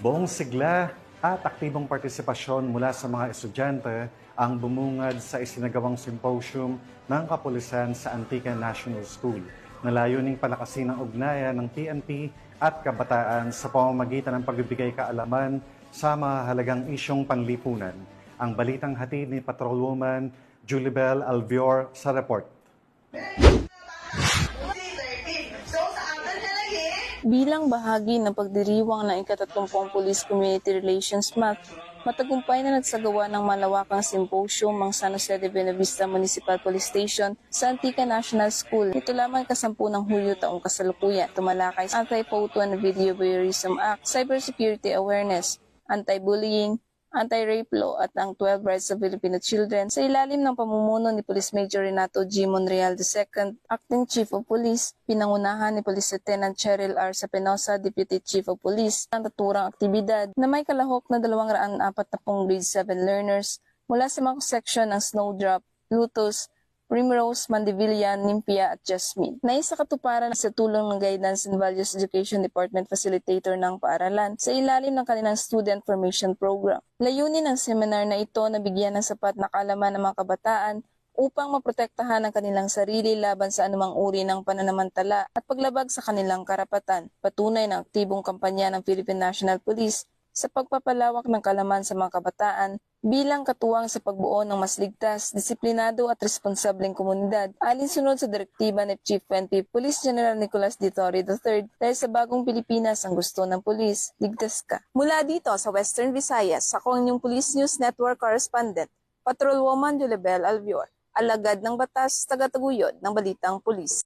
Buong sigla at aktibong partisipasyon mula sa mga estudyante ang bumungad sa isinagawang symposium ng kapulisan sa Antique National School na layuning palakasin ang ugnayan ng PNP at kabataan sa pamamagitan ng pagbibigay kaalaman sa mahalagang isyong panlipunan. Ang balitang hatid ni Patrolwoman Julibel Alvior sa report. Bilang bahagi ng pagdiriwang ng ika-30 Police Community Relations Month, matagumpay na nagsagawa ng malawakang symposium ang San Jose de Buenavista Municipal Police Station sa Antique National School. Ito lamang 10 ng Hulyo taong kasalukuyan. Tumalakay sa Anti-Photo and Video Voyeurism Act, Cybersecurity Awareness, Anti-Bullying, Anti-Rape Law at ang 12 Rights of Filipino Children sa ilalim ng pamumuno ni Police Major Renato G. Monreal II, Acting Chief of Police, pinangunahan ni Police Lieutenant Cheryl R. Sapenosa, Deputy Chief of Police, ang naturang aktibidad na may kalahok na 240 grade 7 learners mula sa mga section ng Snowdrop, Lotus, Primrose, Mandevilla, Nympia at Jasmine. Naisa katuparan sa tulong ng Guidance and Values Education Department Facilitator ng paaralan sa ilalim ng kanilang Student Formation Program. Layunin ng seminar na ito na bigyan ng sapat na kaalaman ng mga kabataan upang maprotektahan ang kanilang sarili laban sa anumang uri ng pananamantala at paglabag sa kanilang karapatan. Patunay ng aktibong kampanya ng Philippine National Police sa pagpapalawak ng kaalaman sa mga kabataan bilang katuwang sa pagbuo ng mas ligtas, disiplinado at responsableng komunidad alinsunod sa direktiba ni Chief PNP Police General Nicolas D. Torre III dahil sa bagong Pilipinas ang gusto ng pulis, ligtas ka. Mula dito sa Western Visayas, ako ang inyong Police News Network Correspondent, Patrolwoman Julibel Alvior, alagad ng batas, tagataguyod ng balitang pulis.